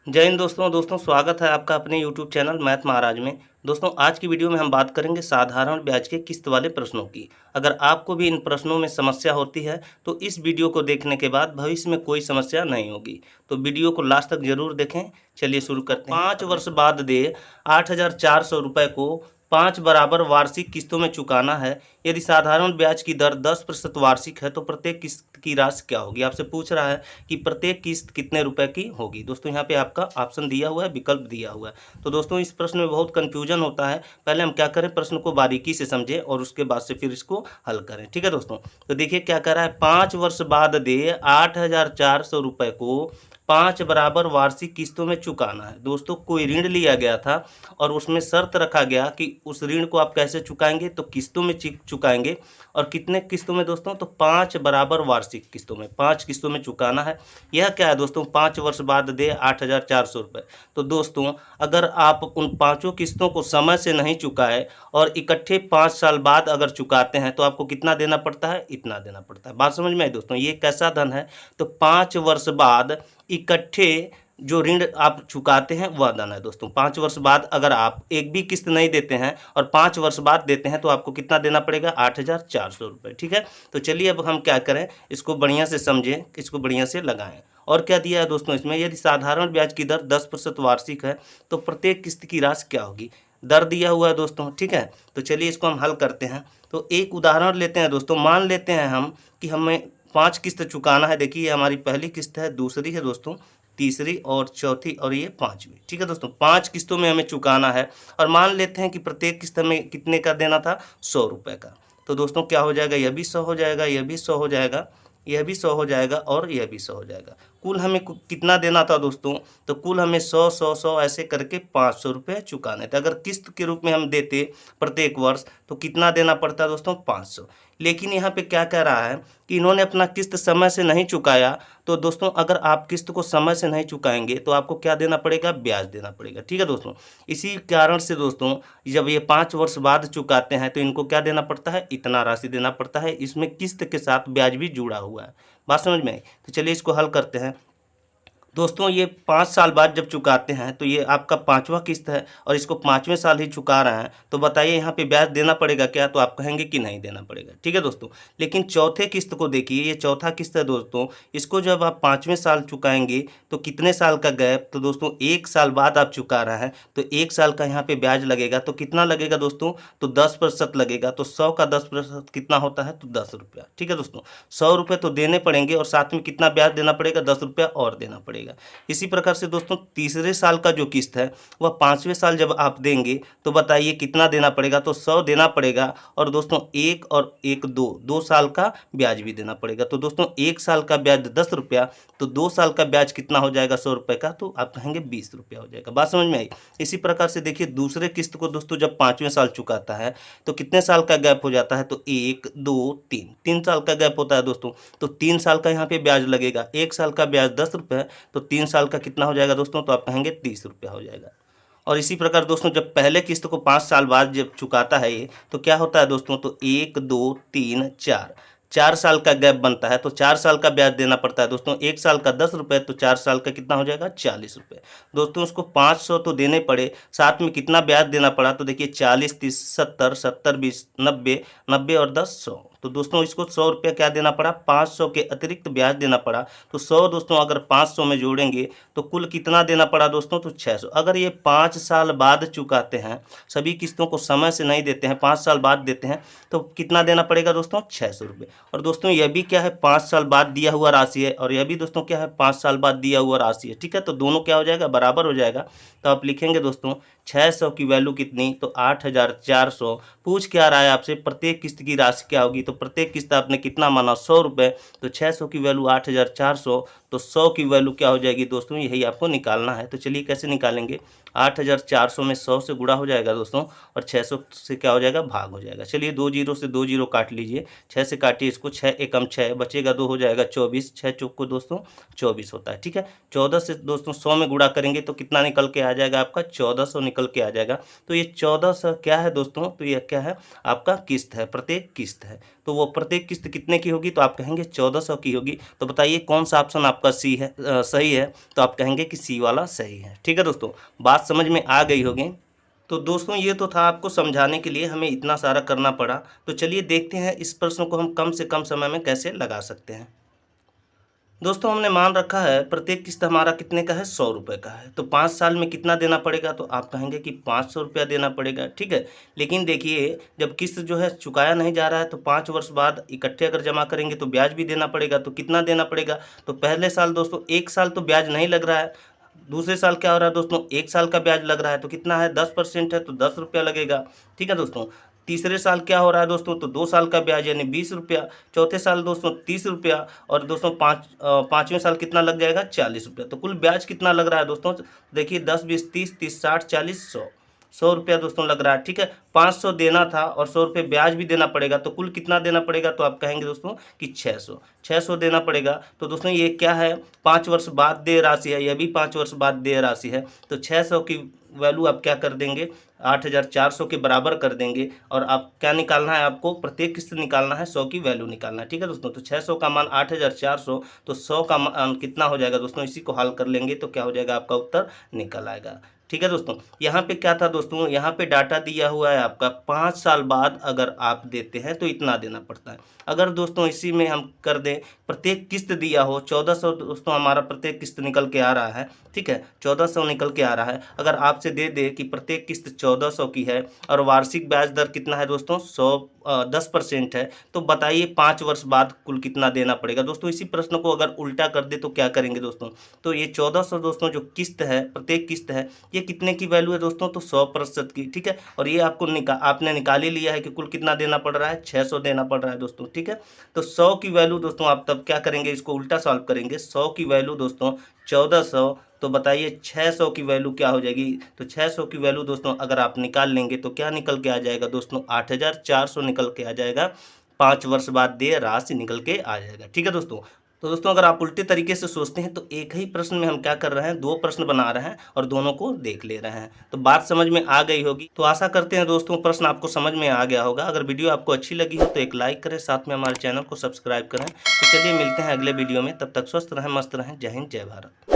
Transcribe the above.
जय हिंद दोस्तों स्वागत है आपका अपने YouTube चैनल मैथ महाराज में। दोस्तों आज की वीडियो में हम बात करेंगे साधारण ब्याज के किस्त वाले प्रश्नों की। अगर आपको भी इन प्रश्नों में समस्या होती है तो इस वीडियो को देखने के बाद भविष्य में कोई समस्या नहीं होगी, तो वीडियो को लास्ट तक जरूर देखें। चलिए शुरू करते हैं। 5 वर्ष बाद दे 8,400 रुपये को 5 बराबर वार्षिक किस्तों में चुकाना है। यदि साधारण ब्याज की दर 10% वार्षिक है तो प्रत्येक किस्त की राशि क्या होगी। आपसे पूछ रहा है कि प्रत्येक किस्त कितने रुपए की होगी। दोस्तों यहाँ पे आपका ऑप्शन दिया हुआ है, विकल्प दिया हुआ है। तो दोस्तों इस प्रश्न में बहुत कंफ्यूजन होता है। पहले हम क्या करें, प्रश्न को बारीकी से समझें और उसके बाद से फिर इसको हल करें। ठीक है दोस्तों, तो देखिए क्या कह रहा है, 5 वर्ष बाद दे 8,400 रुपये को 5 बराबर वार्षिक किस्तों में चुकाना है। दोस्तों कोई ऋण लिया गया था और उसमें शर्त रखा गया कि उस ऋण को आप कैसे चुकाएंगे, तो किस्तों में चुकाएंगे। और कितने किस्तों में दोस्तों, तो 5 बराबर वार्षिक किस्तों में, 5 किस्तों में चुकाना है। यह क्या है दोस्तों, 5 वर्ष बाद दे 8,400 रुपये। तो दोस्तों अगर आप उन पाँचों किस्तों को समय से नहीं चुकाए और इकट्ठे 5 साल बाद अगर चुकाते हैं तो आपको कितना देना पड़ता है, इतना देना पड़ता है। बात समझ में आई दोस्तों, ये कैसा धन है, तो 5 वर्ष बाद इकट्ठे जो ऋण आप चुकाते हैं वह धन है। दोस्तों 5 वर्ष बाद अगर आप एक भी किस्त नहीं देते हैं और 5 वर्ष बाद देते हैं तो आपको कितना देना पड़ेगा, 8,400 रुपये। ठीक है, तो चलिए अब हम क्या करें, इसको बढ़िया से समझें, इसको बढ़िया से लगाएं। और क्या दिया है दोस्तों इसमें, यदि साधारण ब्याज की दर 10% वार्षिक है तो प्रत्येक किस्त की राशि क्या होगी, दर दिया हुआ है दोस्तों। ठीक है, तो चलिए इसको हम हल करते हैं। तो एक उदाहरण लेते हैं दोस्तों। मान लेते हैं हम कि हमें 5 किस्त चुकाना है। देखिए हमारी पहली किस्त है, दूसरी है दोस्तों, तीसरी और चौथी और ये पांचवी। ठीक है दोस्तों, 5 किस्तों में हमें चुकाना है और मान लेते हैं कि प्रत्येक किस्त में कितने का देना था, 100 रुपये का। तो दोस्तों क्या हो जाएगा, यह भी 100 हो जाएगा, यह भी 100 हो जाएगा, यह भी 100 हो जाएगा और यह भी 100 हो जाएगा। कुल हमें कितना देना था दोस्तों, तो कुल हमें 100 100 100 ऐसे करके 500 रुपये चुकाने थे। अगर किस्त के रूप में हम देते प्रत्येक वर्ष तो कितना देना पड़ता दोस्तों, 500। लेकिन यहाँ पे क्या कह रहा है कि इन्होंने अपना किस्त समय से नहीं चुकाया। तो दोस्तों अगर आप किस्त को समय से नहीं चुकाएंगे तो आपको क्या देना पड़ेगा, ब्याज देना पड़ेगा। ठीक है दोस्तों, इसी कारण से दोस्तों जब ये 5 वर्ष बाद चुकाते हैं तो इनको क्या देना पड़ता है, इतना राशि देना पड़ता है। इसमें किस्त के साथ ब्याज भी जुड़ा हुआ है। बात समझ में आई, तो चलिए इसको हल करते हैं। दोस्तों ये 5 साल बाद जब चुकाते हैं तो ये आपका 5वां किस्त है और इसको 5वें साल ही चुका रहे हैं, तो बताइए यहाँ पे ब्याज देना पड़ेगा क्या, तो आप कहेंगे कि नहीं देना पड़ेगा। ठीक है दोस्तों, लेकिन चौथे किस्त को देखिए, ये चौथा किस्त है दोस्तों, इसको जब आप 5वें साल चुकाएंगे तो कितने साल का गैप, तो दोस्तों 1 साल बाद आप चुका रहे हैं तो 1 साल का यहाँ पे ब्याज लगेगा। तो कितना लगेगा दोस्तों, तो 10% लगेगा। तो 100 का 10% कितना होता है, तो 10 रुपया। ठीक है दोस्तों, 100 रुपये तो देने पड़ेंगे और साथ में कितना ब्याज देना पड़ेगा, 10 रुपया और देना पड़ेगा। इसी प्रकार से दोस्तों तीसरे साल का जो किस्त है वह 5वें साल जब आप देंगे तो बताइए कितना देना पड़ेगा, तो 100 देना पड़ेगा। और दोस्तों 1 और 1 2 2 साल का ब्याज भी देना पड़ेगा। तो दोस्तों 1 साल का ब्याज 10 रुपया, तो 2 साल का ब्याज कितना हो जाएगा, 100 रुपये का, तो आप कहेंगे 20 रुपया हो जाएगा। बात समझ में आई। इसी प्रकार से देखिए दूसरे किस्त को दोस्तों जब 5वें साल चुकाता है तो कितने साल का गैप हो जाता है, तो 1 2 3 3 साल का गैप होता है दोस्तों। तो 3 साल का यहाँ पे ब्याज लगेगा। 1 साल का ब्याज 10 रुपये, तो 3 साल का कितना हो जाएगा दोस्तों, तो आप कहेंगे 30 रुपया हो जाएगा। और इसी प्रकार दोस्तों जब पहले किस्त को 5 साल बाद जब चुकाता है ये, तो क्या होता है दोस्तों, तो 1 2 3 4 4 साल का गैप बनता है। तो 4 साल का ब्याज देना पड़ता है दोस्तों। 1 साल का 10 रुपये, तो 4 साल का कितना हो जाएगा, 40 रुपये। दोस्तों उसको 500 तो देने पड़े, साथ में कितना ब्याज देना पड़ा, तो देखिए 40 30 70 70 20 90 90 और 10 100। तो दोस्तों इसको 100 रुपया क्या देना पड़ा, 500 के अतिरिक्त ब्याज देना पड़ा। तो 100 दोस्तों अगर 500 में जोड़ेंगे तो कुल कितना देना पड़ा दोस्तों, तो 600। अगर ये 5 साल बाद चुकाते हैं, सभी किस्तों को समय से नहीं देते हैं, 5 साल बाद देते हैं, तो कितना देना पड़ेगा दोस्तों, 600 रुपये। और दोस्तों यह भी क्या है, 5 साल बाद दिया हुआ राशि है और यह भी दोस्तों क्या है, 5 साल बाद दिया हुआ राशि है। ठीक है, तो दोनों क्या हो जाएगा, बराबर हो जाएगा। तो आप लिखेंगे दोस्तों 600 की वैल्यू कितनी, तो 8,400। पूछ क्या रहा है आपसे, प्रत्येक किस्त की राशि क्या होगी, तो प्रत्येक किस्त आपने कितना माना, 100 रुपये। तो 600 की वैल्यू 8,400, तो 100 की वैल्यू क्या हो जाएगी दोस्तों, यही आपको निकालना है। तो चलिए कैसे निकालेंगे, 8,400 में 100 से गुणा हो जाएगा दोस्तों और 600 से क्या हो जाएगा, भाग हो जाएगा। चलिए 2 जीरो से 2 जीरो काट लीजिए, 6 से काटिए इसको, 6 एकम 6 बचेगा, 2 हो जाएगा 24, 6 चौक को दोस्तों 24 होता है। ठीक है, 14 से दोस्तों 100 में गुणा करेंगे तो कितना निकल के आ जाएगा, आपका 1400 निकल के आ जाएगा। तो ये 1400 क्या है दोस्तों, तो यह क्या है, आपका किस्त है, प्रत्येक किस्त है। तो वो प्रत्येक किस्त कितने की होगी, तो आप कहेंगे 1400 की होगी। तो बताइए कौन सा ऑप्शन आपका सी है, सही है, तो आप कहेंगे कि सी वाला सही है। ठीक है दोस्तों, बात समझ में आ गई होगी। तो दोस्तों ये तो था आपको समझाने के लिए, हमें इतना सारा करना पड़ा। तो चलिए देखते हैं इस प्रश्न को हम कम से कम समय में कैसे लगा सकते हैं। दोस्तों हमने मान रखा है प्रत्येक किस्त हमारा कितने का है, 100 रुपये का है। तो 5 साल में कितना देना पड़ेगा, तो आप कहेंगे कि 500 रुपया देना पड़ेगा। ठीक है, लेकिन देखिए जब किस्त जो है चुकाया नहीं जा रहा है तो 5 वर्ष बाद इकट्ठे अगर जमा करेंगे तो ब्याज भी देना पड़ेगा। तो कितना देना पड़ेगा, तो पहले साल दोस्तों 1 साल तो ब्याज नहीं लग रहा है, दूसरे साल क्या हो रहा है दोस्तों, 1 साल का ब्याज लग रहा है। तो कितना है, 10% है तो 10 रुपया लगेगा। ठीक है दोस्तों, तीसरे साल क्या हो रहा है दोस्तों, तो 2 साल का ब्याज यानी 20 रुपया, चौथे साल दोस्तों 30 रुपया, और दोस्तों पाँचवें साल कितना लग जाएगा, 40 रुपया। तो कुल ब्याज कितना लग रहा है दोस्तों, देखिए 10 20 30 30 60 40 100 रुपया दोस्तों लग रहा है। ठीक है, 500 देना था और 100 रुपये ब्याज भी देना पड़ेगा, तो कुल कितना देना पड़ेगा, तो आप कहेंगे दोस्तों कि 600 देना पड़ेगा। तो दोस्तों ये क्या है, 5 वर्ष बाद देय राशि है, यह भी 5 वर्ष बाद देय राशि है। तो 600 की वैल्यू आप क्या कर देंगे, 8400 के बराबर कर देंगे। और आप क्या निकालना है, आपको प्रत्येक किस्त निकालना है, 100 की वैल्यू निकालना है। ठीक है दोस्तों, तो 600 का मान 8400, तो 100 का मान कितना हो जाएगा दोस्तों, इसी को हल कर लेंगे तो क्या हो जाएगा, आपका उत्तर निकल आएगा। ठीक है दोस्तों, यहाँ पे क्या था दोस्तों, यहाँ पे डाटा दिया हुआ है आपका 5 साल बाद अगर आप देते हैं तो इतना देना पड़ता है। अगर दोस्तों इसी में हम कर दें, प्रत्येक किस्त दिया हो 1400 दोस्तों, हमारा प्रत्येक किस्त निकल के आ रहा है। ठीक है, 1400 निकल के आ रहा है। अगर आपसे दे दे कि प्रत्येक किस्त 1400 की है और वार्षिक ब्याज दर कितना है दोस्तों, 10% है, तो बताइए 5 वर्ष बाद कुल कितना देना पड़ेगा। दोस्तों इसी प्रश्न को अगर उल्टा कर दे तो क्या करेंगे दोस्तों, तो ये 1400 दोस्तों जो किस्त है, प्रत्येक किस्त है, ये कितने की वैल्यू है दोस्तों, तो 100% की। ठीक है, और ये आपको आपने निकाल ही लिया है कि कुल कितना देना पड़ रहा है, 600 देना पड़ रहा है दोस्तों। ठीक है, तो 100 की वैल्यू दोस्तों आप तब क्या करेंगे, इसको उल्टा सॉल्व करेंगे। 100 की वैल्यू दोस्तों 1400, तो बताइए 600 की वैल्यू क्या हो जाएगी, तो 600 की वैल्यू दोस्तों अगर आप निकाल लेंगे तो क्या निकल के आ जाएगा दोस्तों, 8400 निकल के आ जाएगा। 5 वर्ष बाद देय राशि निकल के आ जाएगा। ठीक है दोस्तों, तो दोस्तों अगर आप उल्टे तरीके से सोचते हैं तो एक ही प्रश्न में हम क्या कर रहे हैं, 2 प्रश्न बना रहे हैं और दोनों को देख ले रहे हैं। तो बात समझ में आ गई होगी। तो आशा करते हैं दोस्तों प्रश्न आपको समझ में आ गया होगा। अगर वीडियो आपको अच्छी लगी हो तो एक लाइक करें, साथ में हमारे चैनल को सब्सक्राइब करें। तो चलिए मिलते हैं अगले वीडियो में, तब तक स्वस्थ रहें, मस्त रहें। जय हिंद, जय भारत।